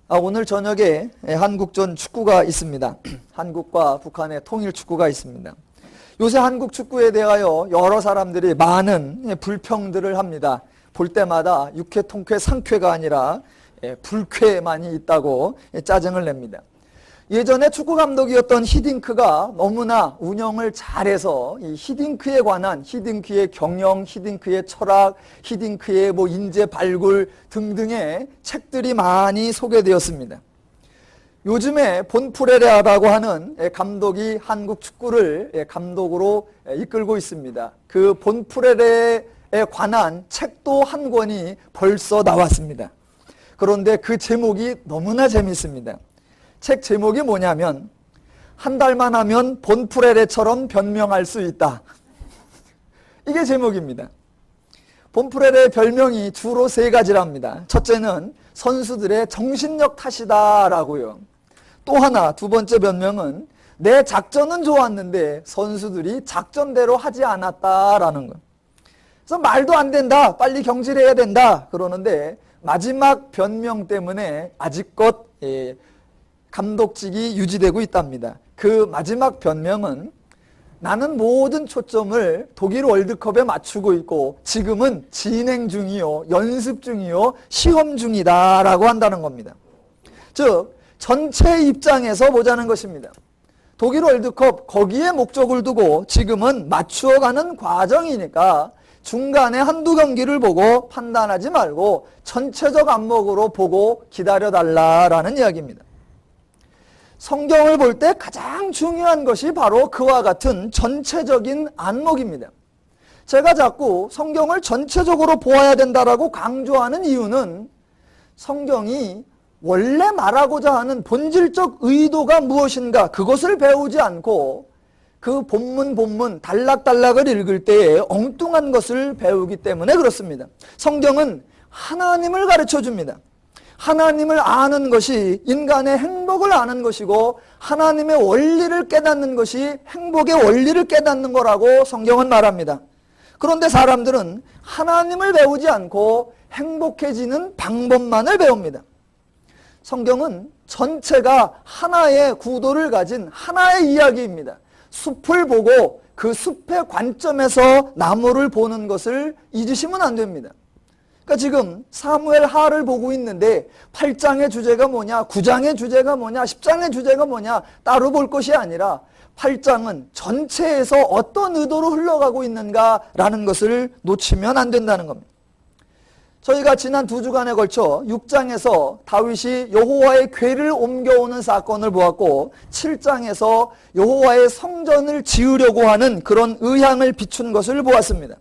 오늘 저녁에 한국전 축구가 있습니다. 한국과 북한의 통일 축구가 있습니다. 요새 한국 축구에 대하여 여러 사람들이 많은 불평들을 합니다. 볼 때마다 육회, 통쾌, 상쾌가 아니라 불쾌만이 있다고 짜증을 냅니다. 예전에 축구 감독이었던 히딩크가 너무나 운영을 잘해서 이 히딩크에 관한 히딩크의 경영, 히딩크의 철학, 히딩크의 인재 발굴 등등의 책들이 많이 소개되었습니다. 요즘에 본프레레라고 하는 감독이 한국 축구를 감독으로 이끌고 있습니다. 그 본프레레에 관한 책도 한 권이 벌써 나왔습니다. 그런데 그 제목이 너무나 재밌습니다. 책 제목이 뭐냐면 한 달만 하면 본프레레처럼 변명할 수 있다. 이게 제목입니다. 본프레레의 별명이 주로 세 가지랍니다. 첫째는 선수들의 정신력 탓이다라고요. 또 하나, 두 번째 변명은 내 작전은 좋았는데 선수들이 작전대로 하지 않았다라는 거예요. 그래서 말도 안 된다, 빨리 경질해야 된다 그러는데 마지막 변명 때문에 아직껏 감독직이 유지되고 있답니다. 그 마지막 변명은 나는 모든 초점을 독일 월드컵에 맞추고 있고 지금은 진행 중이요, 연습 중이요, 시험 중이다 라고 한다는 겁니다. 즉 전체 입장에서 보자는 것입니다. 독일 월드컵 거기에 목적을 두고 지금은 맞추어가는 과정이니까 중간에 한두 경기를 보고 판단하지 말고 전체적 안목으로 보고 기다려달라라는 이야기입니다. 성경을 볼 때 가장 중요한 것이 바로 그와 같은 전체적인 안목입니다. 제가 자꾸 성경을 전체적으로 보아야 된다라고 강조하는 이유는 성경이 원래 말하고자 하는 본질적 의도가 무엇인가 그것을 배우지 않고 그 본문 단락단락을 읽을 때에 엉뚱한 것을 배우기 때문에 그렇습니다. 성경은 하나님을 가르쳐 줍니다. 하나님을 아는 것이 인간의 행복을 아는 것이고 하나님의 원리를 깨닫는 것이 행복의 원리를 깨닫는 거라고 성경은 말합니다. 그런데 사람들은 하나님을 배우지 않고 행복해지는 방법만을 배웁니다. 성경은 전체가 하나의 구도를 가진 하나의 이야기입니다. 숲을 보고 그 숲의 관점에서 나무를 보는 것을 잊으시면 안 됩니다. 그러니까 지금 사무엘 하를 보고 있는데 8장의 주제가 뭐냐, 9장의 주제가 뭐냐, 10장의 주제가 뭐냐 따로 볼 것이 아니라 8장은 전체에서 어떤 의도로 흘러가고 있는가라는 것을 놓치면 안 된다는 겁니다. 저희가 지난 2주간에 걸쳐 6장에서 다윗이 여호와의 궤를 옮겨오는 사건을 보았고 7장에서 여호와의 성전을 지으려고 하는 그런 의향을 비춘 것을 보았습니다.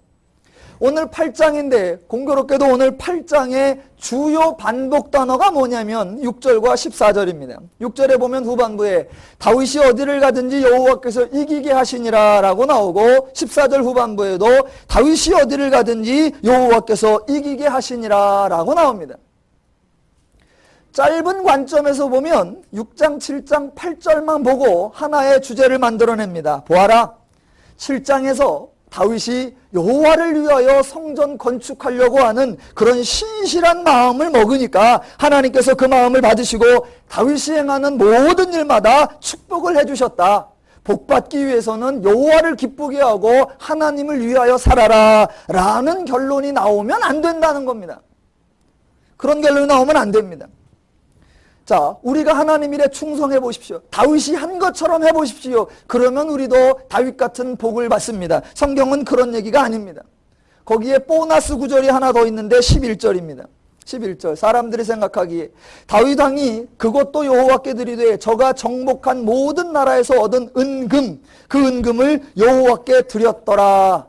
오늘 8장인데 공교롭게도 오늘 8장의 주요 반복 단어가 뭐냐면 6절과 14절입니다. 6절에 보면 후반부에 다윗이 어디를 가든지 여호와께서 이기게 하시니라 라고 나오고 14절 후반부에도 다윗이 어디를 가든지 여호와께서 이기게 하시니라 라고 나옵니다. 짧은 관점에서 보면 6장, 7장, 8절만 보고 하나의 주제를 만들어냅니다. 보아라, 7장에서 다윗이 여호와를 위하여 성전 건축하려고 하는 그런 신실한 마음을 먹으니까 하나님께서 그 마음을 받으시고 다윗이 행하는 모든 일마다 축복을 해주셨다. 복받기 위해서는 여호와를 기쁘게 하고 하나님을 위하여 살아라 라는 결론이 나오면 안 된다는 겁니다. 그런 결론이 나오면 안 됩니다. 자, 우리가 하나님 일에 충성해 보십시오. 다윗이 한 것처럼 해보십시오. 그러면 우리도 다윗 같은 복을 받습니다. 성경은 그런 얘기가 아닙니다. 거기에 보너스 구절이 하나 더 있는데 11절입니다. 11절 사람들이 생각하기에 다윗 왕이 그것도 여호와께 드리되 저가 정복한 모든 나라에서 얻은 은금 그 은금을 여호와께 드렸더라.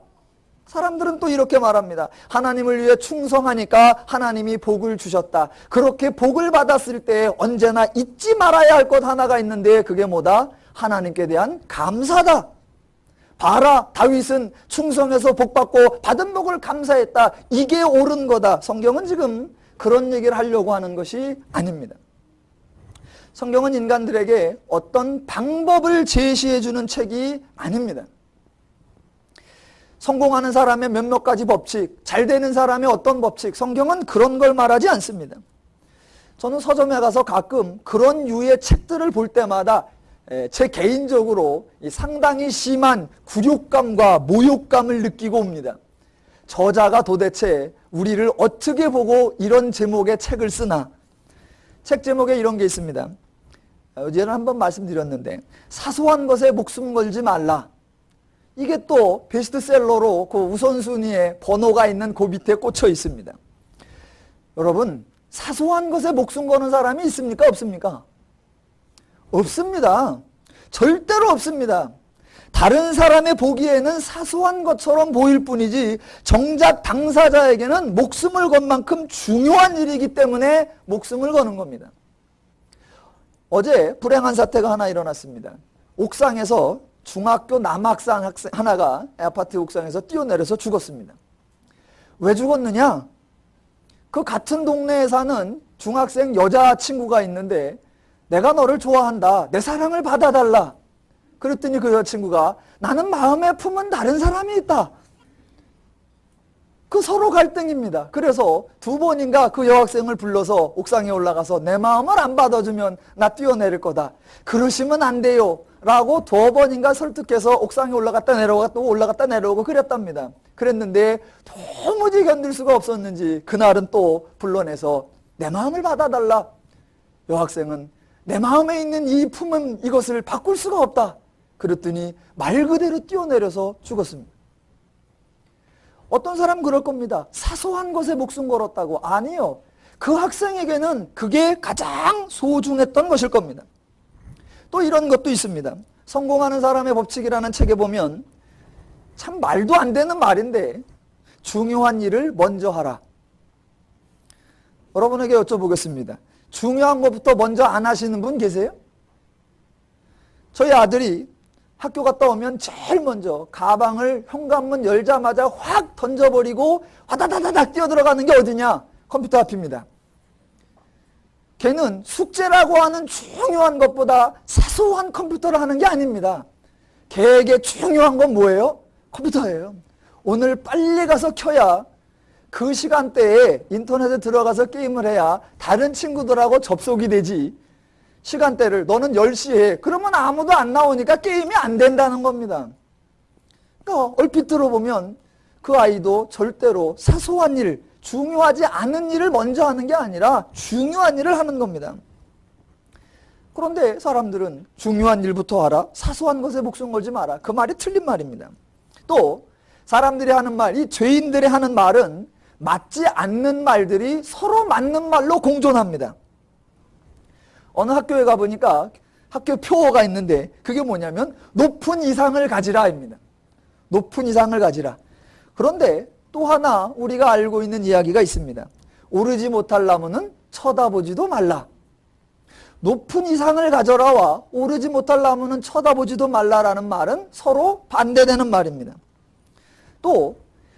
사람들은 또 이렇게 말합니다. 하나님을 위해 충성하니까 하나님이 복을 주셨다. 그렇게 복을 받았을 때 언제나 잊지 말아야 할 것 하나가 있는데 그게 뭐다? 하나님께 대한 감사다. 봐라, 다윗은 충성해서 복받고 받은 복을 감사했다. 이게 옳은 거다. 성경은 지금 그런 얘기를 하려고 하는 것이 아닙니다. 성경은 인간들에게 어떤 방법을 제시해 주는 책이 아닙니다. 성공하는 사람의 몇몇 가지 법칙, 잘 되는 사람의 어떤 법칙, 성경은 그런 걸 말하지 않습니다. 저는 서점에 가서 가끔 그런 유의 책들을 볼 때마다 제 개인적으로 상당히 심한 굴욕감과 모욕감을 느끼고 옵니다. 저자가 도대체 우리를 어떻게 보고 이런 제목의 책을 쓰나. 책 제목에 이런 게 있습니다. 어제는 한번 말씀드렸는데, 사소한 것에 목숨 걸지 말라. 이게 또 베스트셀러로 그 우선순위에 번호가 있는 그 밑에 꽂혀 있습니다. 여러분, 사소한 것에 목숨 거는 사람이 있습니까? 없습니까? 없습니다. 절대로 없습니다. 다른 사람의 보기에는 사소한 것처럼 보일 뿐이지 정작 당사자에게는 목숨을 건 만큼 중요한 일이기 때문에 목숨을 거는 겁니다. 어제 불행한 사태가 하나 일어났습니다. 옥상에서 중학교 남학생 하나가 아파트 옥상에서 뛰어내려서 죽었습니다. 왜 죽었느냐? 그 같은 동네에 사는 중학생 여자친구가 있는데 내가 너를 좋아한다. 내 사랑을 받아달라. 그랬더니 그 여자친구가 나는 마음에 품은 다른 사람이 있다. 그 서로 갈등입니다. 그래서 두 번인가 그 여학생을 불러서 옥상에 올라가서 내 마음을 안 받아주면 나 뛰어내릴 거다. 그러시면 안 돼요. 라고 두 번인가 설득해서 옥상에 올라갔다 내려오고 또 올라갔다 내려오고 그랬답니다. 그랬는데 도무지 견딜 수가 없었는지 그날은 또 불러내서 내 마음을 받아달라. 여학생은 내 마음에 있는 이 품은 이것을 바꿀 수가 없다. 그랬더니 말 그대로 뛰어내려서 죽었습니다. 어떤 사람 그럴 겁니다. 사소한 것에 목숨 걸었다고. 아니요. 그 학생에게는 그게 가장 소중했던 것일 겁니다. 또 이런 것도 있습니다. 성공하는 사람의 법칙이라는 책에 보면 참 말도 안 되는 말인데 중요한 일을 먼저 하라. 여러분에게 여쭤보겠습니다. 중요한 것부터 먼저 안 하시는 분 계세요? 저희 아들이 학교 갔다 오면 제일 먼저 가방을 현관문 열자마자 확 던져버리고 화다다다닥 뛰어들어가는 게 어디냐? 컴퓨터 앞입니다. 걔는 숙제라고 하는 중요한 것보다 사소한 컴퓨터를 하는 게 아닙니다. 걔에게 중요한 건 뭐예요? 컴퓨터예요. 오늘 빨리 가서 켜야 그 시간대에 인터넷에 들어가서 게임을 해야 다른 친구들하고 접속이 되지. 시간대를 너는 10시에 그러면 아무도 안 나오니까 게임이 안 된다는 겁니다. 그러니까 얼핏 들어보면 그 아이도 절대로 사소한 일, 중요하지 않은 일을 먼저 하는 게 아니라 중요한 일을 하는 겁니다. 그런데 사람들은 중요한 일부터 하라, 사소한 것에 목숨 걸지 마라. 그 말이 틀린 말입니다. 또 사람들이 하는 말, 이 죄인들이 하는 말은 맞지 않는 말들이 서로 맞는 말로 공존합니다. 어느 학교에 가보니까 학교 표어가 있는데 그게 뭐냐면 높은 이상을 가지라입니다. 높은 이상을 가지라. 그런데 또 하나 우리가 알고 있는 이야기가 있습니다. 오르지 못할 나무는 쳐다보지도 말라. 높은 이상을 가져라와 오르지 못할 나무는 쳐다보지도 말라라는 말은 서로 반대되는 말입니다. 또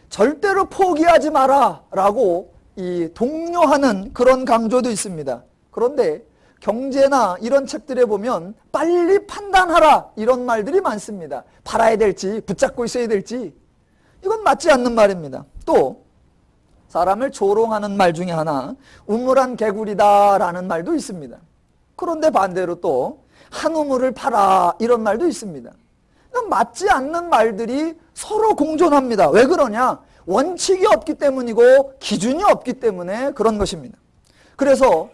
절대로 포기하지 마라 라고 이 독려하는 그런 강조도 있습니다. 그런데 경제나 이런 책들에 보면 빨리 판단하라 이런 말들이 많습니다. 팔아야 될지 붙잡고 있어야 될지 이건 맞지 않는 말입니다. 또 사람을 조롱하는 말 중에 하나 우물한 개구리다 라는 말도 있습니다. 그런데 반대로 또 한 우물을 팔아 이런 말도 있습니다. 맞지 않는 말들이 서로 공존합니다. 왜 그러냐? 원칙이 없기 때문이고 기준이 없기 때문에 그런 것입니다. 그래서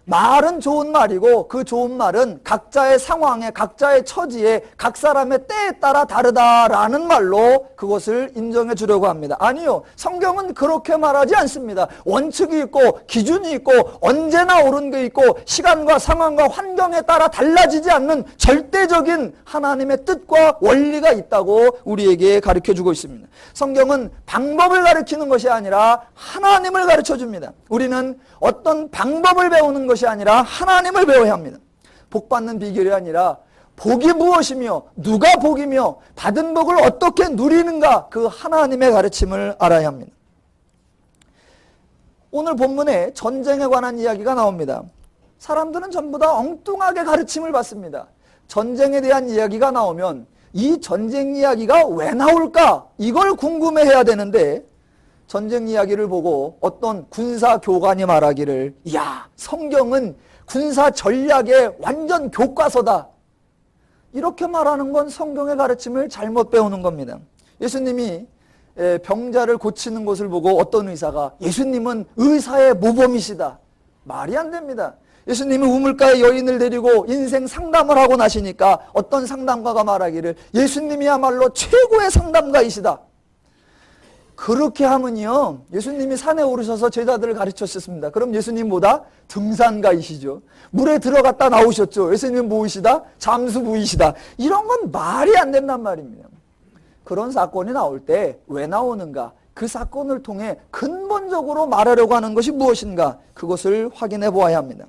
말은 좋은 말이고 그 좋은 말은 각자의 상황에 각자의 처지에 각 사람의 때에 따라 다르다라는 말로 그것을 인정해 주려고 합니다. 아니요. 성경은 그렇게 말하지 않습니다. 원칙이 있고 기준이 있고 언제나 옳은 게 있고 시간과 상황과 환경에 따라 달라지지 않는 절대적인 하나님의 뜻과 원리가 있다고 우리에게 가르쳐 주고 있습니다. 성경은 방법을 가르치는 것이 아니라 하나님을 가르쳐 줍니다. 우리는 어떤 방법을 배우는 것이 아니라 하나님을 배워야 합니다. 복 받는 비결이 아니라 복이 무엇이며 누가 복이며 받은 복을 어떻게 누리는가 그 하나님의 가르침을 알아야 합니다. 오늘 본문에 전쟁에 관한 이야기가 나옵니다. 사람들은 전부 다 엉뚱하게 가르침을 받습니다. 전쟁에 대한 이야기가 나오면 이 전쟁 이야기가 왜 나올까? 이걸 궁금해해야 되는데 전쟁 이야기를 보고 어떤 군사 교관이 말하기를, 이야, 성경은 군사 전략의 완전 교과서다. 이렇게 말하는 건 성경의 가르침을 잘못 배우는 겁니다. 예수님이 병자를 고치는 것을 보고 어떤 의사가, 예수님은 의사의 모범이시다. 말이 안 됩니다. 예수님이 우물가에 여인을 데리고 인생 상담을 하고 나시니까 어떤 상담가가 말하기를, 예수님이야말로 최고의 상담가이시다. 그렇게 하면요, 예수님이 산에 오르셔서 제자들을 가르쳤습니다. 그럼 예수님보다 등산가이시죠. 물에 들어갔다 나오셨죠. 예수님은 무엇이다? 잠수부이시다. 이런 건 말이 안 된단 말입니다. 그런 사건이 나올 때 왜 나오는가? 그 사건을 통해 근본적으로 말하려고 하는 것이 무엇인가? 그것을 확인해 보아야 합니다.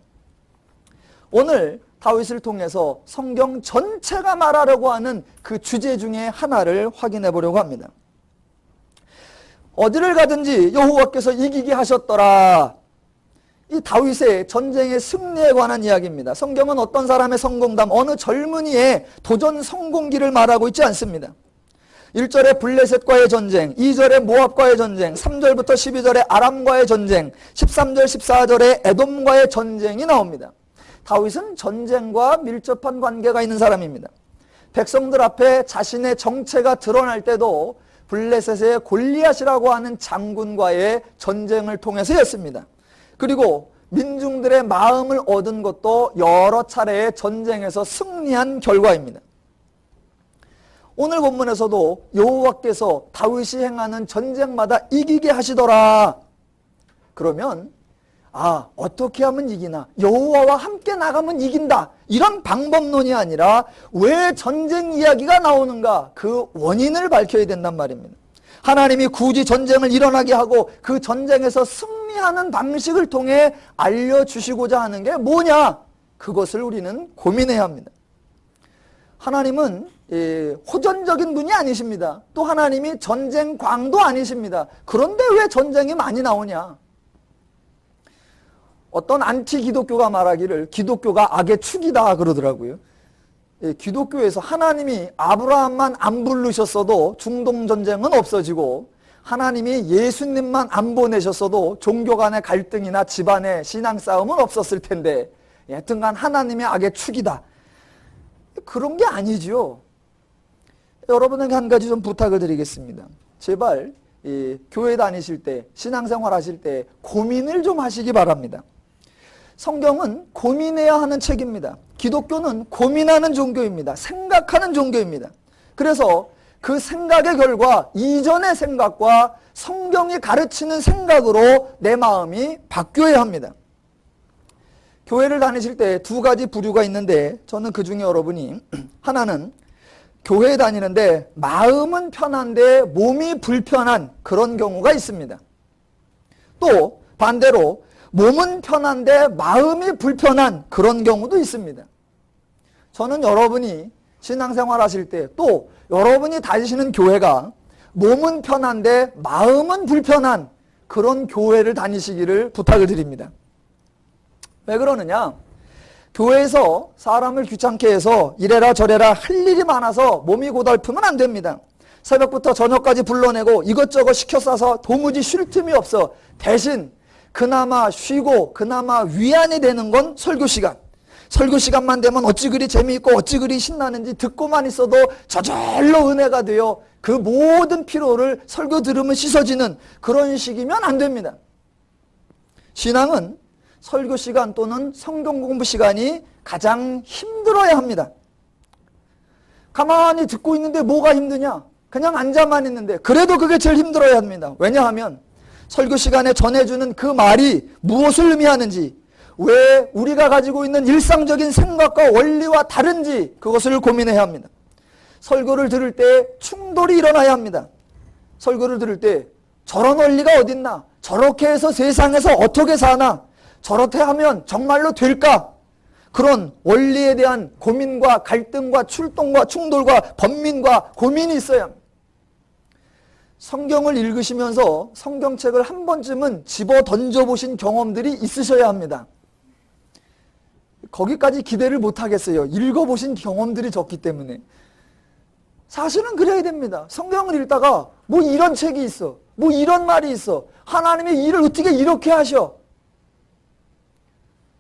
오늘 다윗을 통해서 성경 전체가 말하려고 하는 그 주제 중에 하나를 확인해 보려고 합니다. 어디를 가든지 여호와께서 이기게 하셨더라. 이 다윗의 전쟁의 승리에 관한 이야기입니다. 성경은 어떤 사람의 성공담, 어느 젊은이의 도전 성공기를 말하고 있지 않습니다. 1절에 블레셋과의 전쟁, 2절에 모압과의 전쟁, 3절부터 12절에 아람과의 전쟁, 13절, 14절에 에돔과의 전쟁이 나옵니다. 다윗은 전쟁과 밀접한 관계가 있는 사람입니다. 백성들 앞에 자신의 정체가 드러날 때도 블레셋의 골리앗이라고 하는 장군과의 전쟁을 통해서였습니다. 그리고 민중들의 마음을 얻은 것도 여러 차례의 전쟁에서 승리한 결과입니다. 오늘 본문에서도 여호와께서 다윗이 행하는 전쟁마다 이기게 하시더라. 그러면 어떻게 하면 이기나? 여호와와 함께 나가면 이긴다. 이런 방법론이 아니라 왜 전쟁 이야기가 나오는가? 그 원인을 밝혀야 된단 말입니다. 하나님이 굳이 전쟁을 일어나게 하고 그 전쟁에서 승리하는 방식을 통해 알려주시고자 하는 게 뭐냐? 그것을 우리는 고민해야 합니다. 하나님은 호전적인 분이 아니십니다. 또 하나님이 전쟁광도 아니십니다. 그런데 왜 전쟁이 많이 나오냐? 어떤 안티 기독교가 말하기를 기독교가 악의 축이다 그러더라고요. 기독교에서 하나님이 아브라함만 안 부르셨어도 중동 전쟁은 없어지고, 하나님이 예수님만 안 보내셨어도 종교 간의 갈등이나 집안의 신앙 싸움은 없었을 텐데, 여튼간 하나님의 악의 축이다. 그런 게 아니지요. 여러분에게 한 가지 좀 부탁을 드리겠습니다. 제발 교회 다니실 때, 신앙생활 하실 때 고민을 좀 하시기 바랍니다. 성경은 고민해야 하는 책입니다. 기독교는 고민하는 종교입니다. 생각하는 종교입니다. 그래서 그 생각의 결과 이전의 생각과 성경이 가르치는 생각으로 내 마음이 바뀌어야 합니다. 교회를 다니실 때 두 가지 부류가 있는데, 저는 그 중에 여러분이 하나는 교회에 다니는데 마음은 편한데 몸이 불편한 그런 경우가 있습니다. 또 반대로 몸은 편한데 마음이 불편한 그런 경우도 있습니다. 저는 여러분이 신앙생활 하실 때, 또 여러분이 다니시는 교회가 몸은 편한데 마음은 불편한 그런 교회를 다니시기를 부탁을 드립니다. 왜 그러느냐? 교회에서 사람을 귀찮게 해서 이래라 저래라 할 일이 많아서 몸이 고달프면 안 됩니다. 새벽부터 저녁까지 불러내고 이것저것 시켜 싸서 도무지 쉴 틈이 없어. 대신 그나마 쉬고 그나마 위안이 되는 건 설교 시간. 설교 시간만 되면 어찌 그리 재미있고 어찌 그리 신나는지 듣고만 있어도 저절로 은혜가 되어 그 모든 피로를 설교 들으면 씻어지는 그런 식이면 안 됩니다. 신앙은 설교 시간 또는 성경 공부 시간이 가장 힘들어야 합니다. 가만히 듣고 있는데 뭐가 힘드냐? 그냥 앉아만 있는데 그래도 그게 제일 힘들어야 합니다. 왜냐하면 설교 시간에 전해주는 그 말이 무엇을 의미하는지, 왜 우리가 가지고 있는 일상적인 생각과 원리와 다른지 그것을 고민해야 합니다. 설교를 들을 때 충돌이 일어나야 합니다. 설교를 들을 때 저런 원리가 어딨나? 저렇게 해서 세상에서 어떻게 사나? 저렇게 하면 정말로 될까? 그런 원리에 대한 고민과 갈등과 출동과 충돌과 번민과 고민이 있어야 합니다. 성경을 읽으시면서 성경책을 한 번쯤은 집어 던져보신 경험들이 있으셔야 합니다. 거기까지 기대를 못하겠어요. 읽어보신 경험들이 적기 때문에. 사실은 그래야 됩니다. 성경을 읽다가 뭐 이런 책이 있어. 뭐 이런 말이 있어. 하나님이 일을 어떻게 이렇게 하셔?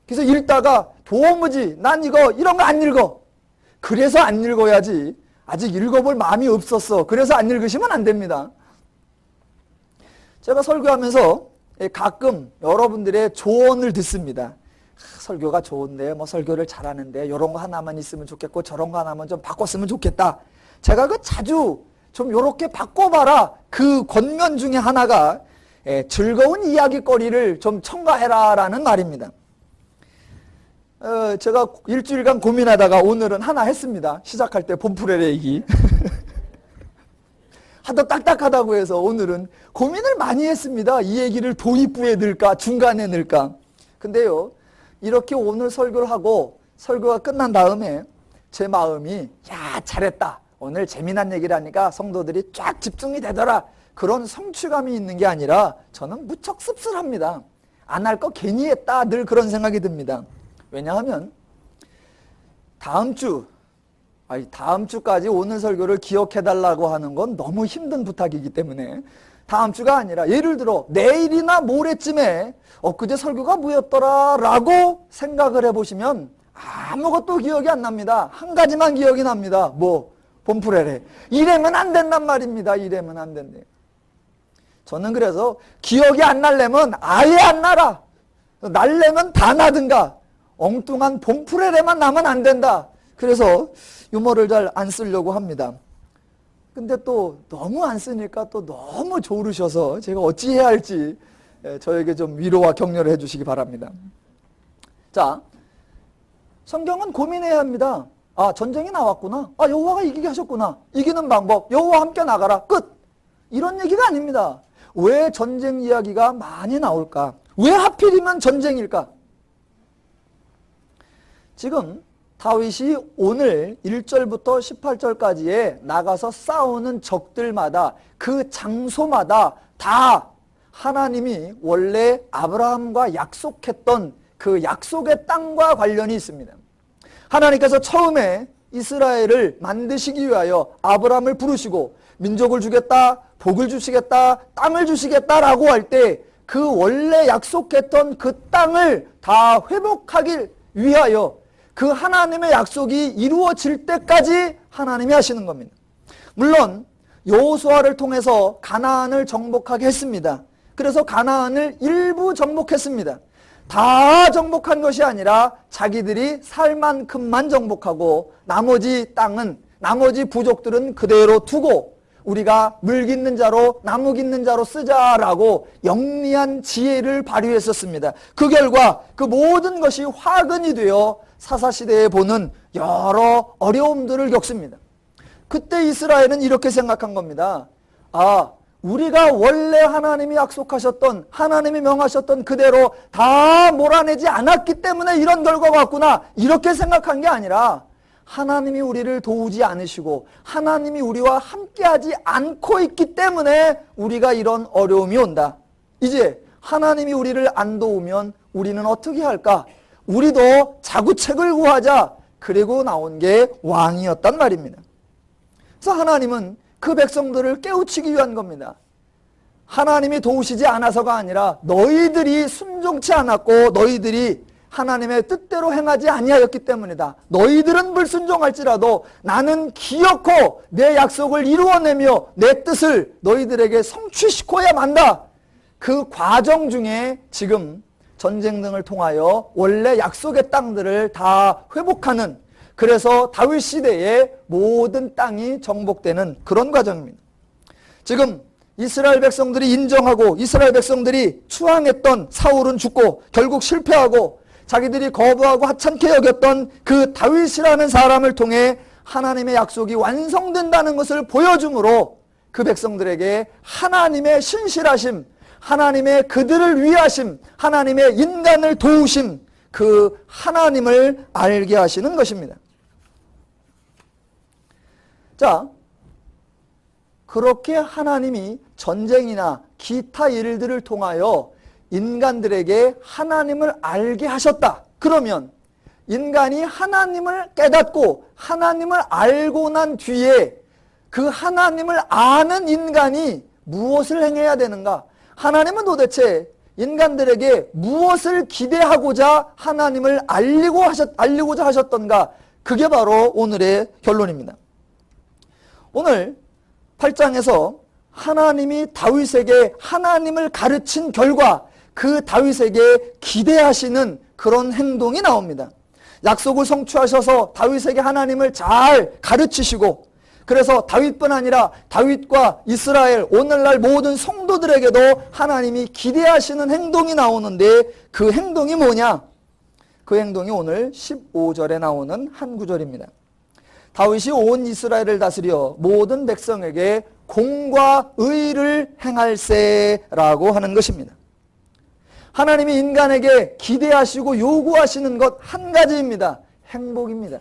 그래서 읽다가 도무지 난 이런 거 안 읽어. 그래서 안 읽어야지. 아직 읽어볼 마음이 없었어. 그래서 안 읽으시면 안 됩니다. 제가 설교하면서 가끔 여러분들의 조언을 듣습니다. 설교가 좋은데 뭐 설교를 잘하는데 이런 거 하나만 있으면 좋겠고 저런 거 하나만 좀 바꿨으면 좋겠다. 제가 자주 좀 요렇게 바꿔봐라. 그 권면 중에 하나가 즐거운 이야기거리를 좀 첨가해라 라는 말입니다. 제가 일주일간 고민하다가 오늘은 하나 했습니다. 시작할 때 봄풀의 얘기. 하도 딱딱하다고 해서 오늘은 고민을 많이 했습니다. 이 얘기를 도입부에 넣을까 중간에 넣을까. 근데요, 이렇게 오늘 설교를 하고 설교가 끝난 다음에 제 마음이 야 잘했다. 오늘 재미난 얘기를 하니까 성도들이 쫙 집중이 되더라. 그런 성취감이 있는 게 아니라 저는 무척 씁쓸합니다. 안 할 거 괜히 했다. 늘 그런 생각이 듭니다. 왜냐하면 다음 주까지 오늘 설교를 기억해달라고 하는 건 너무 힘든 부탁이기 때문에 다음 주가 아니라 예를 들어 내일이나 모레쯤에 엊그제 설교가 뭐였더라 라고 생각을 해보시면 아무것도 기억이 안 납니다. 한 가지만 기억이 납니다. 봄풀에래. 이래면 안 된단 말입니다. 이래면 안 된대. 저는 그래서 기억이 안 날려면 아예 안 나라. 날려면 다 나든가. 엉뚱한 봄풀에래만 나면 안 된다. 그래서 유머를 잘 안 쓰려고 합니다. 근데 또 너무 안 쓰니까 또 너무 조르셔서 제가 어찌해야 할지 저에게 좀 위로와 격려를 해주시기 바랍니다. 자, 성경은 고민해야 합니다. 아, 전쟁이 나왔구나. 아, 여호와가 이기게 하셨구나. 이기는 방법, 여호와와 함께 나가라. 끝. 이런 얘기가 아닙니다. 왜 전쟁 이야기가 많이 나올까? 왜 하필이면 전쟁일까? 지금 다윗이 오늘 1절부터 18절까지에 나가서 싸우는 적들마다 그 장소마다 다 하나님이 원래 아브라함과 약속했던 그 약속의 땅과 관련이 있습니다. 하나님께서 처음에 이스라엘을 만드시기 위하여 아브라함을 부르시고 민족을 주겠다, 복을 주시겠다, 땅을 주시겠다라고 할 때 그 원래 약속했던 그 땅을 다 회복하기 위하여 그 하나님의 약속이 이루어질 때까지 하나님이 하시는 겁니다. 물론 여호수아를 통해서 가나안을 정복하게 했습니다. 그래서 가나안을 일부 정복했습니다. 다 정복한 것이 아니라 자기들이 살 만큼만 정복하고 나머지 땅은, 나머지 부족들은 그대로 두고 우리가 물 깃는 자로 나무 깃는 자로 쓰자라고 영리한 지혜를 발휘했었습니다. 그 결과 그 모든 것이 화근이 되어 사사시대에 보는 여러 어려움들을 겪습니다. 그때 이스라엘은 이렇게 생각한 겁니다. 아, 우리가 원래 하나님이 약속하셨던, 하나님이 명하셨던 그대로 다 몰아내지 않았기 때문에 이런 결과가 왔구나. 이렇게 생각한 게 아니라 하나님이 우리를 도우지 않으시고 하나님이 우리와 함께하지 않고 있기 때문에 우리가 이런 어려움이 온다. 이제 하나님이 우리를 안 도우면 우리는 어떻게 할까? 우리도 자구책을 구하자. 그리고 나온 게 왕이었단 말입니다. 그래서 하나님은 그 백성들을 깨우치기 위한 겁니다. 하나님이 도우시지 않아서가 아니라 너희들이 순종치 않았고 너희들이 하나님의 뜻대로 행하지 아니하였기 때문이다. 너희들은 불순종할지라도 나는 기어코 내 약속을 이루어내며 내 뜻을 너희들에게 성취시켜야 만다. 그 과정 중에 지금 전쟁 등을 통하여 원래 약속의 땅들을 다 회복하는, 그래서 다윗 시대에 모든 땅이 정복되는 그런 과정입니다. 지금 이스라엘 백성들이 인정하고 이스라엘 백성들이 추앙했던 사울은 죽고 결국 실패하고 자기들이 거부하고 하찮게 여겼던 그 다윗이라는 사람을 통해 하나님의 약속이 완성된다는 것을 보여줌으로 그 백성들에게 하나님의 신실하심, 하나님의 그들을 위하심, 하나님의 인간을 도우심, 그 하나님을 알게 하시는 것입니다. 자, 그렇게 하나님이 전쟁이나 기타 일들을 통하여 인간들에게 하나님을 알게 하셨다. 그러면 인간이 하나님을 깨닫고 하나님을 알고 난 뒤에 그 하나님을 아는 인간이 무엇을 행해야 되는가? 하나님은 도대체 인간들에게 무엇을 기대하고자 하나님을 알리고자 하셨던가? 그게 바로 오늘의 결론입니다. 오늘 8장에서 하나님이 다윗에게 하나님을 가르친 결과 그 다윗에게 기대하시는 그런 행동이 나옵니다. 약속을 성취하셔서 다윗에게 하나님을 잘 가르치시고, 그래서 다윗뿐 아니라 다윗과 이스라엘 오늘날 모든 성도들에게도 하나님이 기대하시는 행동이 나오는데, 그 행동이 뭐냐? 그 행동이 오늘 15절에 나오는 한 구절입니다. 다윗이 온 이스라엘을 다스려 모든 백성에게 공과 의를 행할세라고 하는 것입니다. 하나님이 인간에게 기대하시고 요구하시는 것 한 가지입니다. 행복입니다.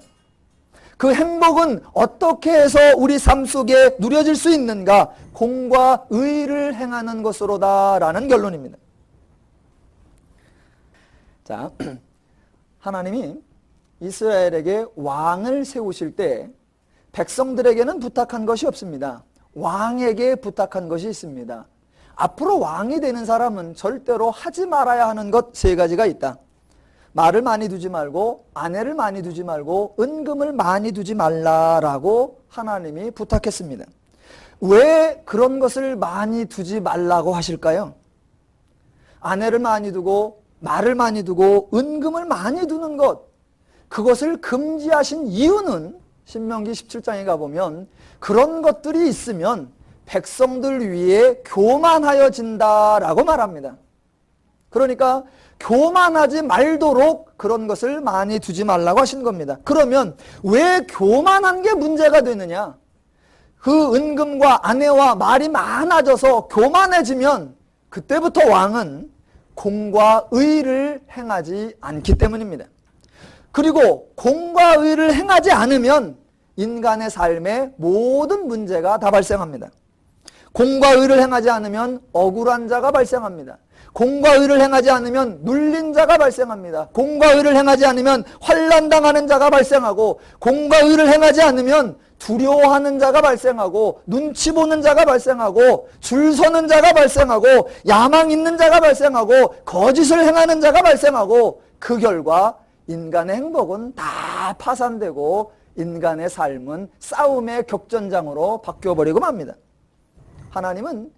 그 행복은 어떻게 해서 우리 삶 속에 누려질 수 있는가? 공과 의를 행하는 것으로다라는 결론입니다. 자, 하나님이 이스라엘에게 왕을 세우실 때 백성들에게는 부탁한 것이 없습니다. 왕에게 부탁한 것이 있습니다. 앞으로 왕이 되는 사람은 절대로 하지 말아야 하는 것 3가지가 있다. 말을 많이 두지 말고, 아내를 많이 두지 말고, 은금을 많이 두지 말라라고 하나님이 부탁했습니다. 왜 그런 것을 많이 두지 말라고 하실까요? 아내를 많이 두고, 말을 많이 두고, 은금을 많이 두는 것, 그것을 금지하신 이유는 신명기 17장에 가보면 그런 것들이 있으면 백성들 위에 교만하여진다라고 말합니다. 그러니까 교만하지 말도록 그런 것을 많이 두지 말라고 하신 겁니다. 그러면 왜 교만한 게 문제가 되느냐? 그 은금과 아내와 말이 많아져서 교만해지면 그때부터 왕은 공과 의를 행하지 않기 때문입니다. 그리고 공과 의를 행하지 않으면 인간의 삶에 모든 문제가 다 발생합니다. 공과 의를 행하지 않으면 억울한 자가 발생합니다. 공과 의를 행하지 않으면 눌린 자가 발생합니다. 공과 의를 행하지 않으면 환난당하는 자가 발생하고, 공과 의를 행하지 않으면 두려워하는 자가 발생하고, 눈치 보는 자가 발생하고, 줄 서는 자가 발생하고, 야망 있는 자가 발생하고, 거짓을 행하는 자가 발생하고, 그 결과 인간의 행복은 다 파산되고 인간의 삶은 싸움의 격전장으로 바뀌어버리고 맙니다. 하나님은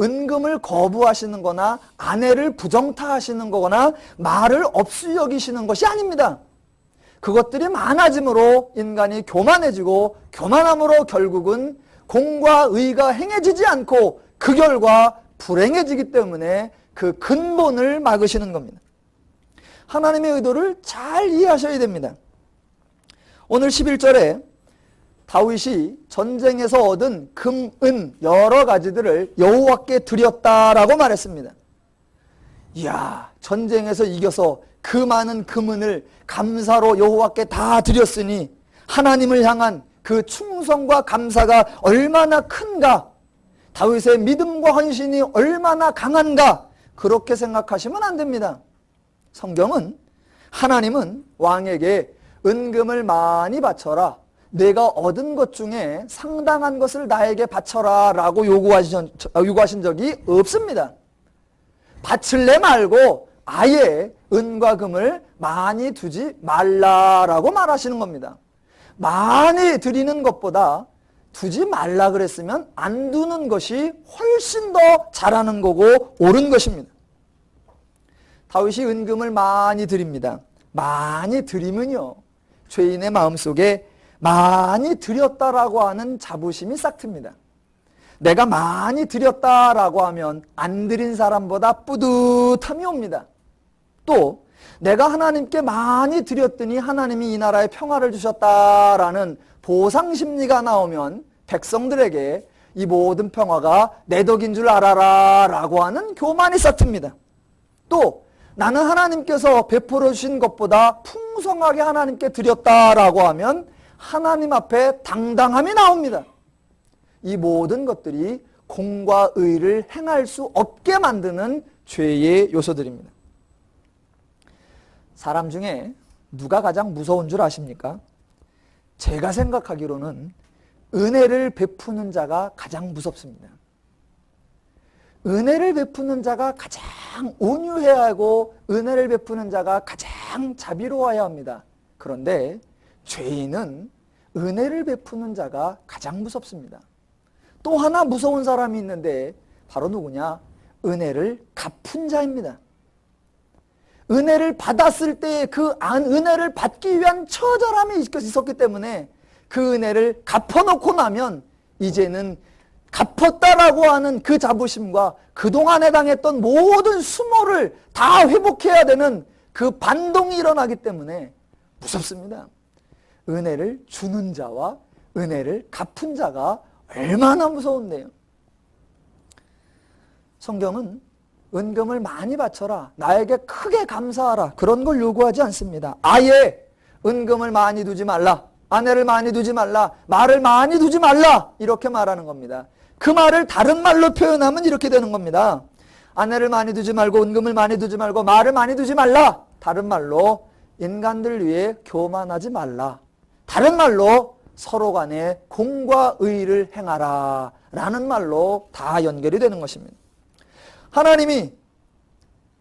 은금을 거부하시는 거나 아내를 부정타하시는 거거나 말을 없이 여기시는 것이 아닙니다. 그것들이 많아짐으로 인간이 교만해지고, 교만함으로 결국은 공과 의가 행해지지 않고 그 결과 불행해지기 때문에 그 근본을 막으시는 겁니다. 하나님의 의도를 잘 이해하셔야 됩니다. 오늘 11절에 다윗이 전쟁에서 얻은 금, 은 여러 가지들을 여호와께 드렸다라고 말했습니다. 이야, 전쟁에서 이겨서 그 많은 금은을 감사로 여호와께 다 드렸으니 하나님을 향한 그 충성과 감사가 얼마나 큰가, 다윗의 믿음과 헌신이 얼마나 강한가, 그렇게 생각하시면 안 됩니다. 성경은 하나님은 왕에게 은금을 많이 바쳐라, 내가 얻은 것 중에 상당한 것을 나에게 바쳐라 라고 요구하신 적이 없습니다. 바칠래 말고 아예 은과 금을 많이 두지 말라라고 말하시는 겁니다. 많이 드리는 것보다 두지 말라 그랬으면 안 두는 것이 훨씬 더 잘하는 거고 옳은 것입니다. 다윗이 은금을 많이 드립니다. 많이 드리면요, 죄인의 마음속에 많이 드렸다라고 하는 자부심이 싹 틉니다. 내가 많이 드렸다라고 하면 안 드린 사람보다 뿌듯함이 옵니다. 또 내가 하나님께 많이 드렸더니 하나님이 이 나라에 평화를 주셨다라는 보상심리가 나오면 백성들에게 이 모든 평화가 내 덕인 줄 알아라 라고 하는 교만이 싹 틉니다. 또 나는 하나님께서 베풀어 주신 것보다 풍성하게 하나님께 드렸다라고 하면 하나님 앞에 당당함이 나옵니다. 이 모든 것들이 공과 의를 행할 수 없게 만드는 죄의 요소들입니다. 사람 중에 누가 가장 무서운 줄 아십니까? 제가 생각하기로는 은혜를 베푸는 자가 가장 무섭습니다. 은혜를 베푸는 자가 가장 온유해야 하고 은혜를 베푸는 자가 가장 자비로워야 합니다. 그런데 죄인은 은혜를 베푸는 자가 가장 무섭습니다. 또 하나 무서운 사람이 있는데 바로 누구냐? 은혜를 갚은 자입니다. 은혜를 받았을 때 그 은혜를 받기 위한 처절함이 있었기 때문에 그 은혜를 갚아놓고 나면 이제는 갚았다라고 하는 그 자부심과 그동안에 당했던 모든 수모를 다 회복해야 되는 그 반동이 일어나기 때문에 무섭습니다. 은혜를 주는 자와 은혜를 갚은 자가 얼마나 무서운데요. 성경은 은금을 많이 바쳐라, 나에게 크게 감사하라, 그런 걸 요구하지 않습니다. 아예 은금을 많이 두지 말라, 아내를 많이 두지 말라, 말을 많이 두지 말라, 이렇게 말하는 겁니다. 그 말을 다른 말로 표현하면 이렇게 되는 겁니다. 아내를 많이 두지 말고 은금을 많이 두지 말고 말을 많이 두지 말라. 다른 말로 인간들 위해 교만하지 말라. 다른 말로 서로 간에 공과 의를 행하라 라는 말로 다 연결이 되는 것입니다. 하나님이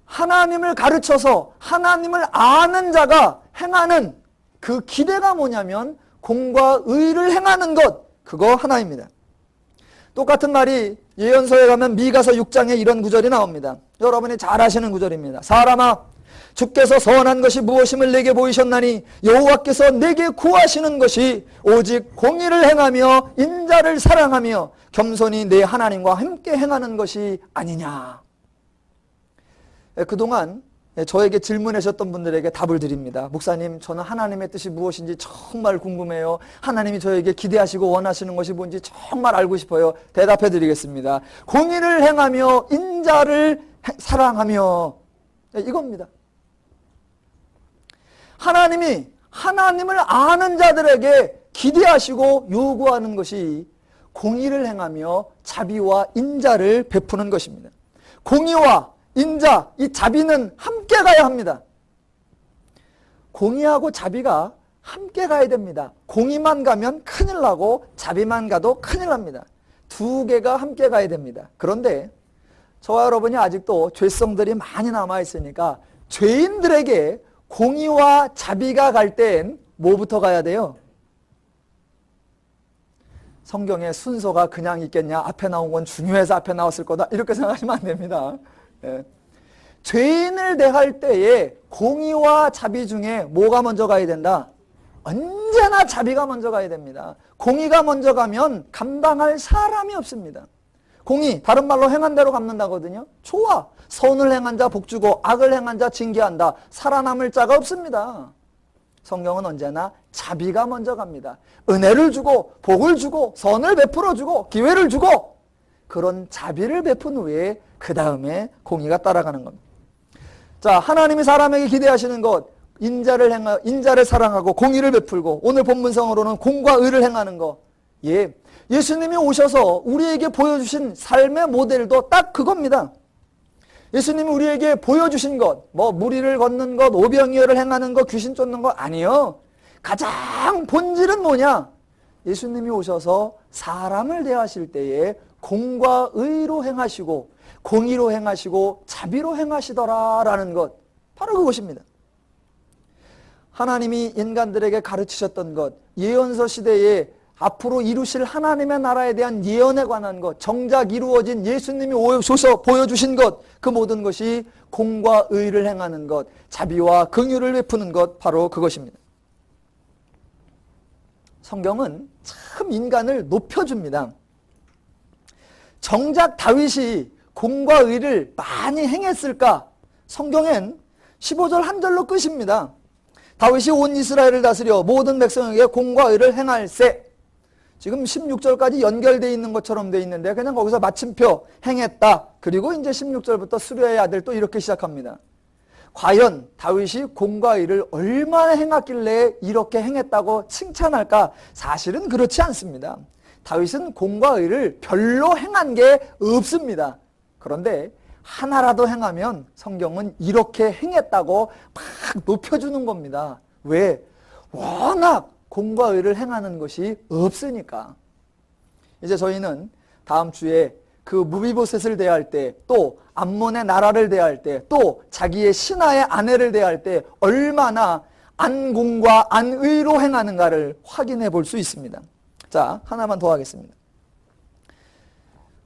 하나님을 가르쳐서 하나님을 아는 자가 행하는 그 기대가 뭐냐면 공과 의를 행하는 것, 그거 하나입니다. 똑같은 말이 예언서에 가면 미가서 6장에 이런 구절이 나옵니다. 여러분이 잘 아시는 구절입니다. 사람아, 주께서 선한 것이 무엇임을 내게 보이셨나니 여호와께서 내게 구하시는 것이 오직 공의를 행하며 인자를 사랑하며 겸손히 내 하나님과 함께 행하는 것이 아니냐. 그동안 저에게 질문하셨던 분들에게 답을 드립니다. 목사님, 저는 하나님의 뜻이 무엇인지 정말 궁금해요. 하나님이 저에게 기대하시고 원하시는 것이 뭔지 정말 알고 싶어요. 대답해 드리겠습니다. 공의를 행하며 인자를 사랑하며, 이겁니다. 하나님이 하나님을 아는 자들에게 기대하시고 요구하는 것이 공의를 행하며 자비와 인자를 베푸는 것입니다. 공의와 인자, 이 자비는 함께 가야 합니다. 공의하고 자비가 함께 가야 됩니다. 공의만 가면 큰일 나고 자비만 가도 큰일 납니다. 두 개가 함께 가야 됩니다. 그런데 저와 여러분이 아직도 죄성들이 많이 남아있으니까 죄인들에게 공의와 자비가 갈 땐 뭐부터 가야 돼요? 성경의 순서가 그냥 있겠냐? 앞에 나온 건 중요해서 앞에 나왔을 거다, 이렇게 생각하시면 안 됩니다. 죄인을 대할 때에 공의와 자비 중에 뭐가 먼저 가야 된다? 언제나 자비가 먼저 가야 됩니다. 공의가 먼저 가면 감당할 사람이 없습니다. 공의, 다른 말로 행한 대로 갚는다거든요. 좋아. 선을 행한 자 복주고 악을 행한 자 징계한다. 살아남을 자가 없습니다. 성경은 언제나 자비가 먼저 갑니다. 은혜를 주고 복을 주고 선을 베풀어 주고 기회를 주고 그런 자비를 베푼 후에 그 다음에 공의가 따라가는 겁니다. 자, 하나님이 사람에게 기대하시는 것, 인자를 사랑하고 공의를 베풀고, 오늘 본문성으로는 공과 의를 행하는 것. 예, 예수님이 오셔서 우리에게 보여주신 삶의 모델도 딱 그겁니다. 예수님이 우리에게 보여주신 것, 뭐 무리를 걷는 것, 오병이어를 행하는 것, 귀신 쫓는 것 아니요. 가장 본질은 뭐냐? 예수님이 오셔서 사람을 대하실 때에 공과 의로 행하시고 공의로 행하시고 자비로 행하시더라라는 것, 바로 그것입니다. 하나님이 인간들에게 가르치셨던 것, 예언서 시대에 앞으로 이루실 하나님의 나라에 대한 예언에 관한 것, 정작 이루어진 예수님이 오셔서 보여주신 것, 그 모든 것이 공과 의를 행하는 것, 자비와 긍휼을 베푸는 것, 바로 그것입니다. 성경은 참 인간을 높여줍니다. 정작 다윗이 공과 의를 많이 행했을까? 성경엔 15절 한 절로 끝입니다. 다윗이 온 이스라엘을 다스려 모든 백성에게 공과 의를 행할세. 지금 16절까지 연결되어 있는 것처럼 되어 있는데 그냥 거기서 마침표 행했다. 그리고 이제 16절부터 수레의 아들 또 이렇게 시작합니다. 과연 다윗이 공과 의를 얼마나 행했길래 이렇게 행했다고 칭찬할까? 사실은 그렇지 않습니다. 다윗은 공과 의를 별로 행한 게 없습니다. 그런데 하나라도 행하면 성경은 이렇게 행했다고 막 높여주는 겁니다. 왜? 워낙 공과 의를 행하는 것이 없으니까. 이제 저희는 다음 주에 그 무비보셋을 대할 때, 또 암몬의 나라를 대할 때, 또 자기의 신하의 아내를 대할 때 얼마나 안공과 안의로 행하는가를 확인해 볼 수 있습니다. 자, 하나만 더 하겠습니다.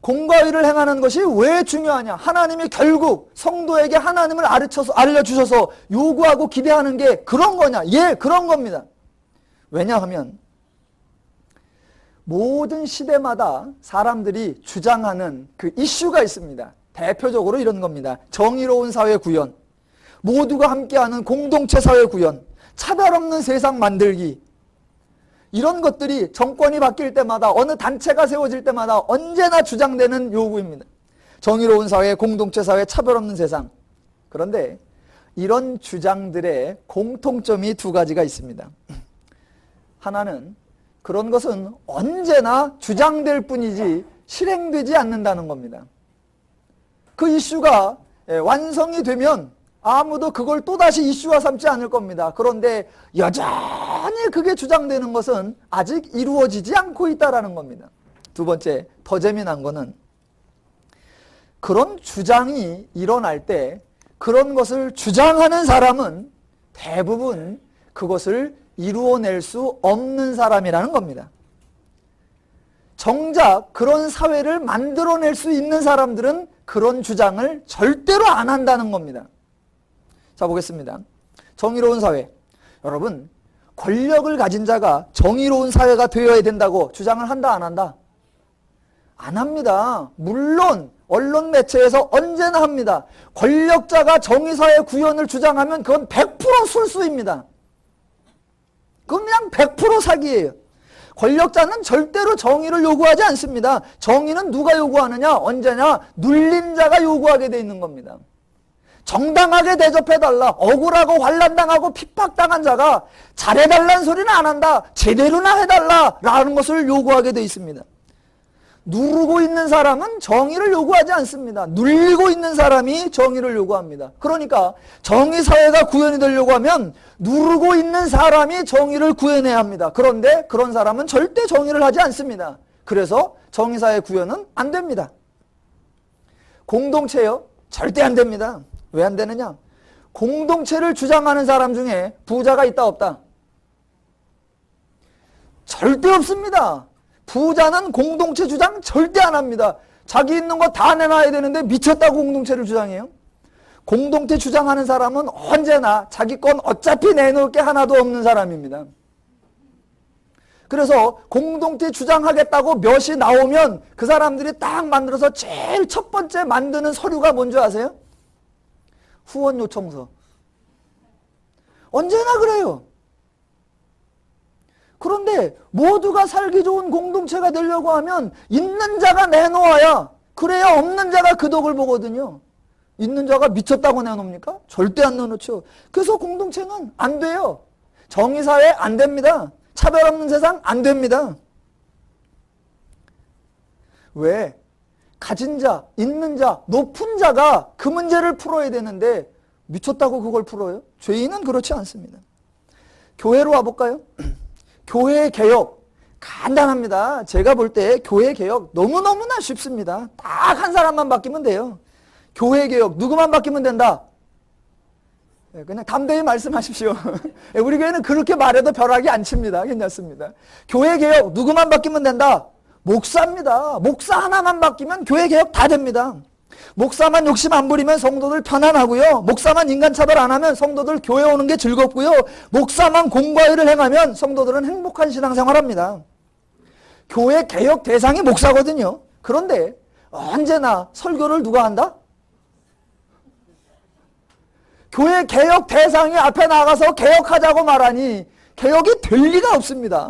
공과 의를 행하는 것이 왜 중요하냐? 하나님이 결국 성도에게 하나님을 알려주셔서 요구하고 기대하는 게 그런 거냐? 예, 그런 겁니다. 왜냐하면 모든 시대마다 사람들이 주장하는 그 이슈가 있습니다. 대표적으로 이런 겁니다. 정의로운 사회 구현, 모두가 함께하는 공동체 사회 구현, 차별 없는 세상 만들기, 이런 것들이 정권이 바뀔 때마다, 어느 단체가 세워질 때마다 언제나 주장되는 요구입니다. 정의로운 사회, 공동체 사회, 차별 없는 세상. 그런데 이런 주장들의 공통점이 두 가지가 있습니다. 하나는 그런 것은 언제나 주장될 뿐이지 실행되지 않는다는 겁니다. 그 이슈가 완성이 되면 아무도 그걸 또다시 이슈화 삼지 않을 겁니다. 그런데 여전히 그게 주장되는 것은 아직 이루어지지 않고 있다는 겁니다. 두 번째, 더 재미난 거는 그런 주장이 일어날 때 그런 것을 주장하는 사람은 대부분 그것을 이루어낼 수 없는 사람이라는 겁니다. 정작 그런 사회를 만들어낼 수 있는 사람들은 그런 주장을 절대로 안 한다는 겁니다. 자, 보겠습니다. 정의로운 사회. 여러분, 권력을 가진 자가 정의로운 사회가 되어야 된다고 주장을 한다, 안 한다? 안 합니다. 물론 언론 매체에서 언제나 합니다. 권력자가 정의사회 구현을 주장하면 그건 100% 술수입니다. 그건 그냥 100% 사기예요. 권력자는 절대로 정의를 요구하지 않습니다. 정의는 누가 요구하느냐? 언제나 눌린 자가 요구하게 돼 있는 겁니다. 정당하게 대접해달라, 억울하고 환난당하고 핍박당한 자가 잘해달라는 소리는 안 한다, 제대로나 해달라 라는 것을 요구하게 돼 있습니다. 누르고 있는 사람은 정의를 요구하지 않습니다. 눌리고 있는 사람이 정의를 요구합니다. 그러니까 정의사회가 구현이 되려고 하면 누르고 있는 사람이 정의를 구현해야 합니다. 그런데 그런 사람은 절대 정의를 하지 않습니다. 그래서 정의사회 구현은 안 됩니다. 공동체요? 절대 안 됩니다. 왜 안 되느냐? 공동체를 주장하는 사람 중에 부자가 있다, 없다? 절대 없습니다. 부자는 공동체 주장 절대 안 합니다. 자기 있는 거 다 내놔야 되는데 미쳤다고 공동체를 주장해요? 공동체 주장하는 사람은 언제나 자기 건 어차피 내놓을 게 하나도 없는 사람입니다. 그래서 공동체 주장하겠다고 몇이 나오면 그 사람들이 딱 만들어서 제일 첫 번째 만드는 서류가 뭔지 아세요? 후원 요청서. 언제나 그래요. 그런데 모두가 살기 좋은 공동체가 되려고 하면 있는 자가 내놓아야, 그래야 없는 자가 그 덕을 보거든요. 있는 자가 미쳤다고 내놓습니까? 절대 안 내놓죠. 그래서 공동체는 안 돼요. 정의사회 안 됩니다. 차별 없는 세상 안 됩니다. 왜? 가진 자, 있는 자, 높은 자가 그 문제를 풀어야 되는데 미쳤다고 그걸 풀어요? 죄인은 그렇지 않습니다. 교회로 와볼까요? 교회 개혁 간단합니다. 제가 볼 때 교회 개혁 너무너무나 쉽습니다. 딱 한 사람만 바뀌면 돼요. 교회 개혁 누구만 바뀌면 된다? 그냥 담대히 말씀하십시오. 우리 교회는 그렇게 말해도 벼락이 안 칩니다. 괜찮습니다. 교회 개혁 누구만 바뀌면 된다? 목사입니다. 목사 하나만 바뀌면 교회 개혁 다 됩니다. 목사만 욕심 안 부리면 성도들 편안하고요. 목사만 인간차별 안 하면 성도들 교회 오는 게 즐겁고요. 목사만 공과 의를 행하면 성도들은 행복한 신앙생활합니다. 교회 개혁 대상이 목사거든요. 그런데 언제나 설교를 누가 한다? 교회 개혁 대상이 앞에 나가서 개혁하자고 말하니 개혁이 될 리가 없습니다.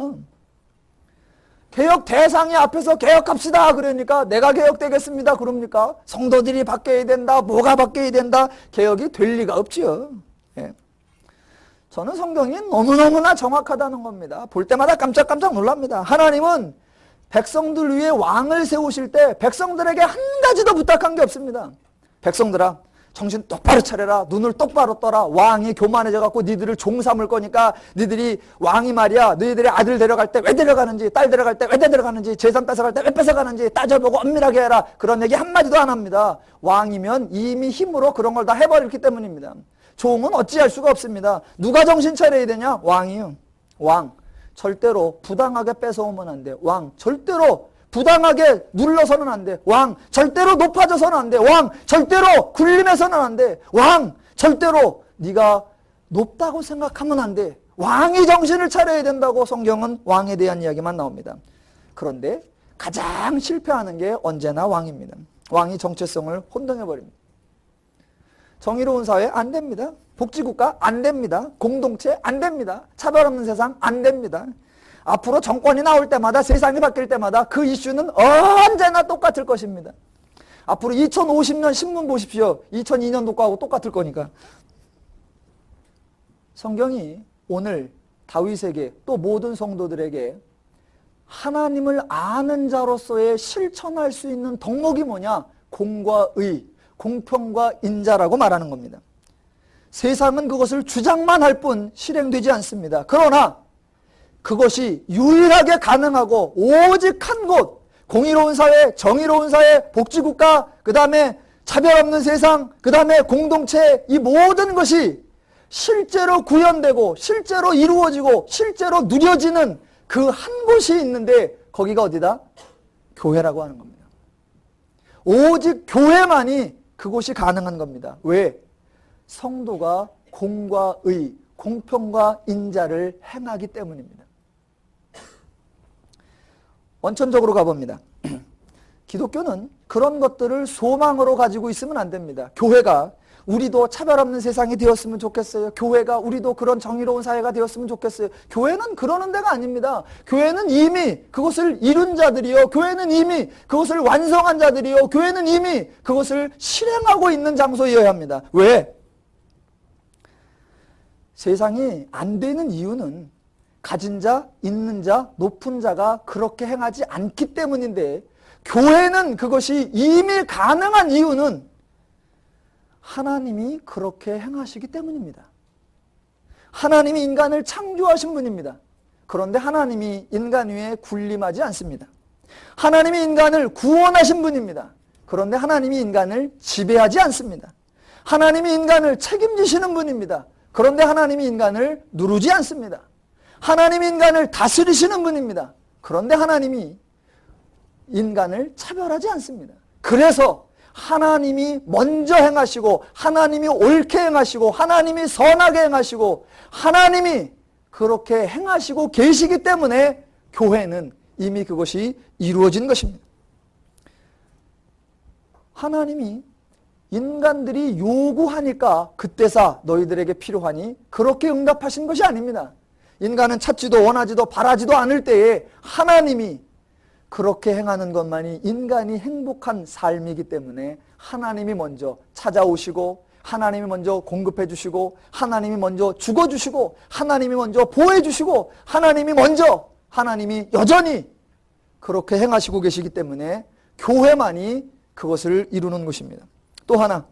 개혁 대상이 앞에서 개혁합시다 그러니까 내가 개혁되겠습니다 그럽니까? 성도들이 바뀌어야 된다, 뭐가 바뀌어야 된다, 개혁이 될 리가 없지요. 예. 저는 성경이 너무너무나 정확하다는 겁니다. 볼 때마다 깜짝깜짝 놀랍니다. 하나님은 백성들 위에 왕을 세우실 때 백성들에게 한 가지도 부탁한 게 없습니다. 백성들아, 정신 똑바로 차려라. 눈을 똑바로 떠라. 왕이 교만해져 갖고 니들을 종 삼을 거니까 니들이 왕이 말이야 너희들의 아들 데려갈 때 왜 데려가는지 딸 데려갈 때 왜 데려가는지 재산 뺏어갈 때 왜 뺏어가는지 따져보고 엄밀하게 해라. 그런 얘기 한마디도 안 합니다. 왕이면 이미 힘으로 그런 걸 다 해버렸기 때문입니다. 종은 어찌할 수가 없습니다. 누가 정신 차려야 되냐? 왕이요. 왕 절대로 부당하게 뺏어오면 안 돼. 왕 절대로 부당하게 눌러서는 안 돼. 왕 절대로 높아져서는 안 돼. 왕 절대로 굴림해서는 안 돼. 왕 절대로 네가 높다고 생각하면 안 돼. 왕이 정신을 차려야 된다고 성경은 왕에 대한 이야기만 나옵니다. 그런데 가장 실패하는 게 언제나 왕입니다. 왕이 정체성을 혼동해버립니다. 정의로운 사회 안 됩니다. 복지국가 안 됩니다. 공동체 안 됩니다. 차별 없는 세상 안 됩니다. 앞으로 정권이 나올 때마다 세상이 바뀔 때마다 그 이슈는 언제나 똑같을 것입니다. 앞으로 2050년 신문 보십시오. 2002년도하고 똑같을 거니까. 성경이 오늘 다윗에게 또 모든 성도들에게 하나님을 아는 자로서의 실천할 수 있는 덕목이 뭐냐? 공과 의, 공평과 인자라고 말하는 겁니다. 세상은 그것을 주장만 할 뿐 실행되지 않습니다. 그러나 그것이 유일하게 가능하고 오직 한 곳, 공의로운 사회, 정의로운 사회, 복지국가, 그 다음에 차별 없는 세상, 그 다음에 공동체, 이 모든 것이 실제로 구현되고 실제로 이루어지고 실제로 누려지는 그 한 곳이 있는데 거기가 어디다? 교회라고 하는 겁니다. 오직 교회만이 그곳이 가능한 겁니다. 왜? 성도가 공과 의, 공평과 인자를 행하기 때문입니다. 원천적으로 가봅니다. 기독교는 그런 것들을 소망으로 가지고 있으면 안 됩니다. 교회가 우리도 차별 없는 세상이 되었으면 좋겠어요. 교회가 우리도 그런 정의로운 사회가 되었으면 좋겠어요. 교회는 그러는 데가 아닙니다. 교회는 이미 그것을 이룬 자들이요. 교회는 이미 그것을 완성한 자들이요. 교회는 이미 그것을 실행하고 있는 장소여야 합니다. 왜? 세상이 안 되는 이유는 가진 자, 있는 자, 높은 자가 그렇게 행하지 않기 때문인데 교회는 그것이 이미 가능한 이유는 하나님이 그렇게 행하시기 때문입니다. 하나님이 인간을 창조하신 분입니다. 그런데 하나님이 인간 위에 군림하지 않습니다. 하나님이 인간을 구원하신 분입니다. 그런데 하나님이 인간을 지배하지 않습니다. 하나님이 인간을 책임지시는 분입니다. 그런데 하나님이 인간을 누르지 않습니다. 하나님이 인간을 다스리시는 분입니다. 그런데 하나님이 인간을 차별하지 않습니다. 그래서 하나님이 먼저 행하시고 하나님이 옳게 행하시고 하나님이 선하게 행하시고 하나님이 그렇게 행하시고 계시기 때문에 교회는 이미 그것이 이루어진 것입니다. 하나님이 인간들이 요구하니까 그때사 너희들에게 필요하니 그렇게 응답하신 것이 아닙니다. 인간은 찾지도 원하지도 바라지도 않을 때에 하나님이 그렇게 행하는 것만이 인간이 행복한 삶이기 때문에 하나님이 먼저 찾아오시고 하나님이 먼저 공급해 주시고 하나님이 먼저 죽어주시고 하나님이 먼저 보호해 주시고 하나님이 여전히 그렇게 행하시고 계시기 때문에 교회만이 그것을 이루는 것입니다. 또 하나,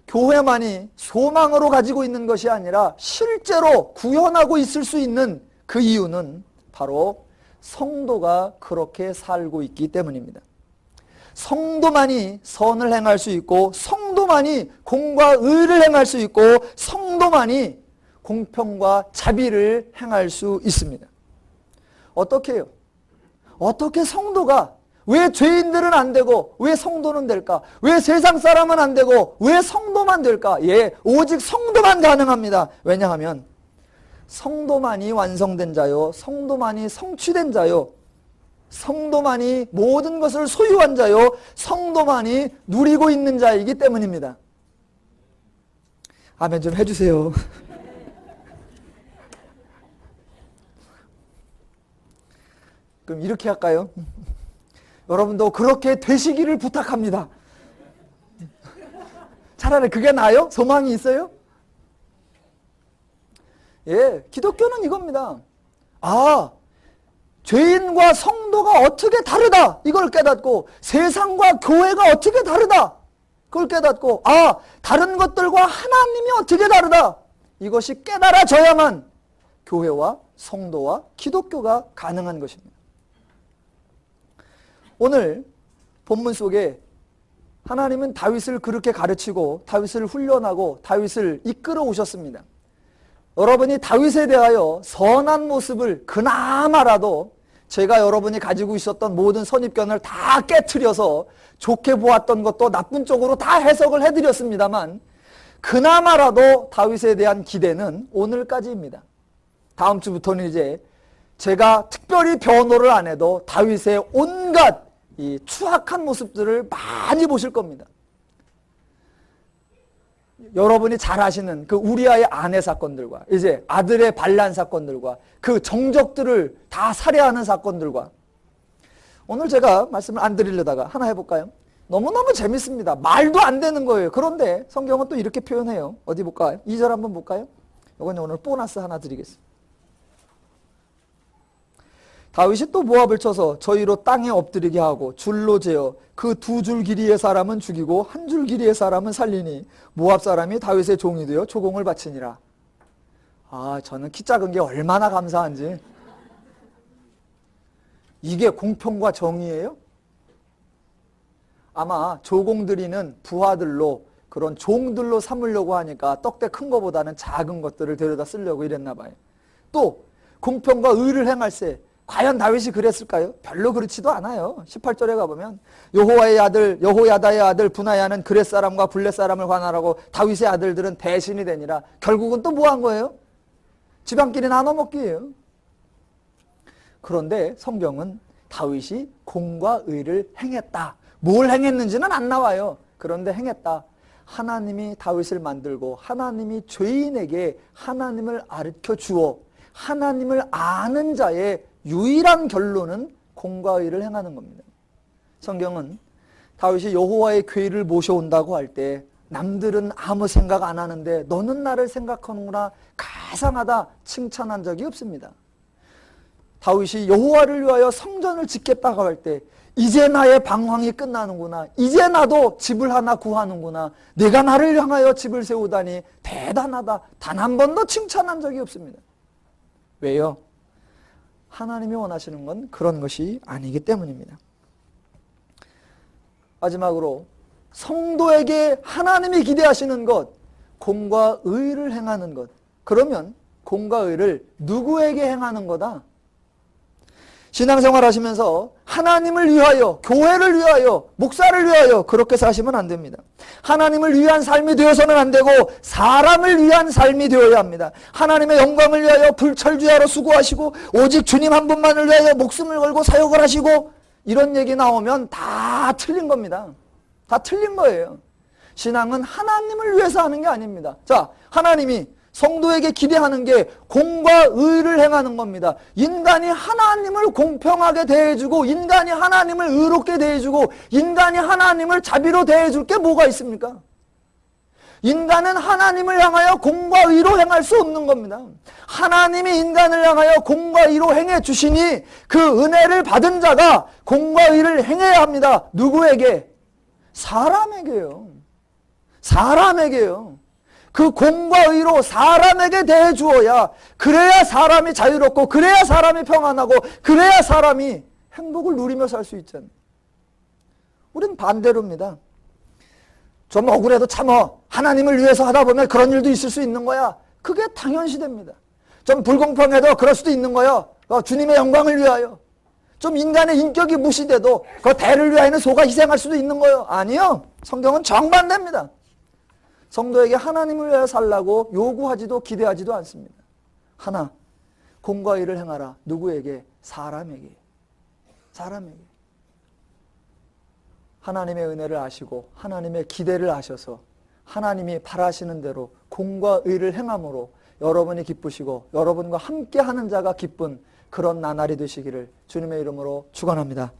교회만이 소망으로 가지고 있는 것이 아니라 실제로 구현하고 있을 수 있는 그 이유는 바로 성도가 그렇게 살고 있기 때문입니다. 성도만이 선을 행할 수 있고 성도만이 공과 의를 행할 수 있고 성도만이 공평과 자비를 행할 수 있습니다. 어떻게 해요? 어떻게 성도가 왜 죄인들은 안 되고 왜 성도는 될까? 왜 세상 사람은 안 되고 왜 성도만 될까? 예, 오직 성도만 가능합니다. 왜냐하면 성도만이 완성된 자요, 성도만이 성취된 자요, 성도만이 모든 것을 소유한 자요, 성도만이 누리고 있는 자이기 때문입니다. 아멘 좀 해주세요. 그럼 이렇게 할까요? 여러분도 그렇게 되시기를 부탁합니다. 차라리 그게 나아요? 소망이 있어요? 예, 기독교는 이겁니다. 아, 죄인과 성도가 어떻게 다르다 이걸 깨닫고 세상과 교회가 어떻게 다르다 그걸 깨닫고 다른 것들과 하나님이 어떻게 다르다. 이것이 깨달아져야만 교회와 성도와 기독교가 가능한 것입니다. 오늘 본문 속에 하나님은 다윗을 그렇게 가르치고 다윗을 훈련하고 다윗을 이끌어 오셨습니다. 여러분이 다윗에 대하여 선한 모습을 그나마라도 제가 여러분이 가지고 있었던 모든 선입견을 다 깨트려서 좋게 보았던 것도 나쁜 쪽으로 다 해석을 해드렸습니다만 그나마라도 다윗에 대한 기대는 오늘까지입니다. 다음 주부터는 이제 제가 특별히 변호를 안 해도 다윗의 온갖 이 추악한 모습들을 많이 보실 겁니다. 여러분이 잘 아시는 그 우리아의 아내 사건들과 이제 아들의 반란 사건들과 그 정적들을 다 살해하는 사건들과 오늘 제가 말씀을 안 드리려다가 하나 해볼까요? 너무너무 재밌습니다. 말도 안 되는 거예요. 그런데 성경은 또 이렇게 표현해요. 어디 볼까요? 2절 한번 볼까요? 이건 오늘 보너스 하나 드리겠습니다. 다윗이 또 모압을 쳐서 저희로 땅에 엎드리게 하고 줄로 재어 그 2줄 길이의 사람은 죽이고 1줄 길이의 사람은 살리니 모압 사람이 다윗의 종이 되어 조공을 바치니라. 저는 키 작은 게 얼마나 감사한지. 이게 공평과 정의예요? 아마 조공 드리는 부하들로 그런 종들로 삼으려고 하니까 떡대 큰 거보다는 작은 것들을 데려다 쓰려고 이랬나 봐요. 또 공평과 의를 행할세. 과연 다윗이 그랬을까요? 별로 그렇지도 않아요. 18절에 가보면 여호와의 아들 여호야다의 아들 분하야는 그렛 사람과 블렛 사람을 관할하고 다윗의 아들들은 대신이 되니라. 결국은 또 뭐 한 거예요? 지방끼리 나눠 먹기예요. 그런데 성경은 다윗이 공과 의를 행했다. 뭘 행했는지는 안 나와요. 그런데 행했다. 하나님이 다윗을 만들고 하나님이 죄인에게 하나님을 가르쳐 주어 하나님을 아는 자의 유일한 결론은 공과 의를 행하는 겁니다. 성경은 다윗이 여호와의 궤를 모셔온다고 할 때 남들은 아무 생각 안 하는데 너는 나를 생각하는구나 가상하다 칭찬한 적이 없습니다. 다윗이 여호와를 위하여 성전을 짓겠다고 할 때 이제 나의 방황이 끝나는구나. 이제 나도 집을 하나 구하는구나. 내가 나를 향하여 집을 세우다니 대단하다. 단 한 번도 칭찬한 적이 없습니다. 왜요? 하나님이 원하시는 건 그런 것이 아니기 때문입니다. 마지막으로 성도에게 하나님이 기대하시는 것, 공과 의를 행하는 것. 그러면 공과 의를 누구에게 행하는 거다? 신앙생활 하시면서 하나님을 위하여, 교회를 위하여, 목사를 위하여 그렇게 사시면 안 됩니다. 하나님을 위한 삶이 되어서는 안 되고 사람을 위한 삶이 되어야 합니다. 하나님의 영광을 위하여 불철주야로 수고하시고 오직 주님 한 분만을 위하여 목숨을 걸고 사역을 하시고 이런 얘기 나오면 다 틀린 겁니다. 다 틀린 거예요. 신앙은 하나님을 위해서 하는 게 아닙니다. 자, 하나님이 성도에게 기대하는 게 공과 의를 행하는 겁니다. 인간이 하나님을 공평하게 대해주고 인간이 하나님을 의롭게 대해주고 인간이 하나님을 자비로 대해줄 게 뭐가 있습니까? 인간은 하나님을 향하여 공과 의로 행할 수 없는 겁니다. 하나님이 인간을 향하여 공과 의로 행해 주시니 그 은혜를 받은 자가 공과 의를 행해야 합니다. 누구에게? 사람에게요. 사람에게요. 그 공과 의로 사람에게 대해 주어야 그래야 사람이 자유롭고 그래야 사람이 평안하고 그래야 사람이 행복을 누리며 살 수 있잖아요. 우린 반대로입니다. 좀 억울해도 참어. 하나님을 위해서 하다 보면 그런 일도 있을 수 있는 거야. 그게 당연시됩니다. 좀 불공평해도 그럴 수도 있는 거야. 주님의 영광을 위하여. 좀 인간의 인격이 무시돼도 그 대를 위하여는 소가 희생할 수도 있는 거예요. 아니요. 성경은 정반대입니다. 성도에게 하나님을 위하여 살라고 요구하지도 기대하지도 않습니다. 하나, 공과 의를 행하라. 누구에게? 사람에게. 사람에게. 하나님의 은혜를 아시고 하나님의 기대를 아셔서 하나님이 바라시는 대로 공과 의를 행함으로 여러분이 기쁘시고 여러분과 함께하는 자가 기쁜 그런 나날이 되시기를 주님의 이름으로 축원합니다.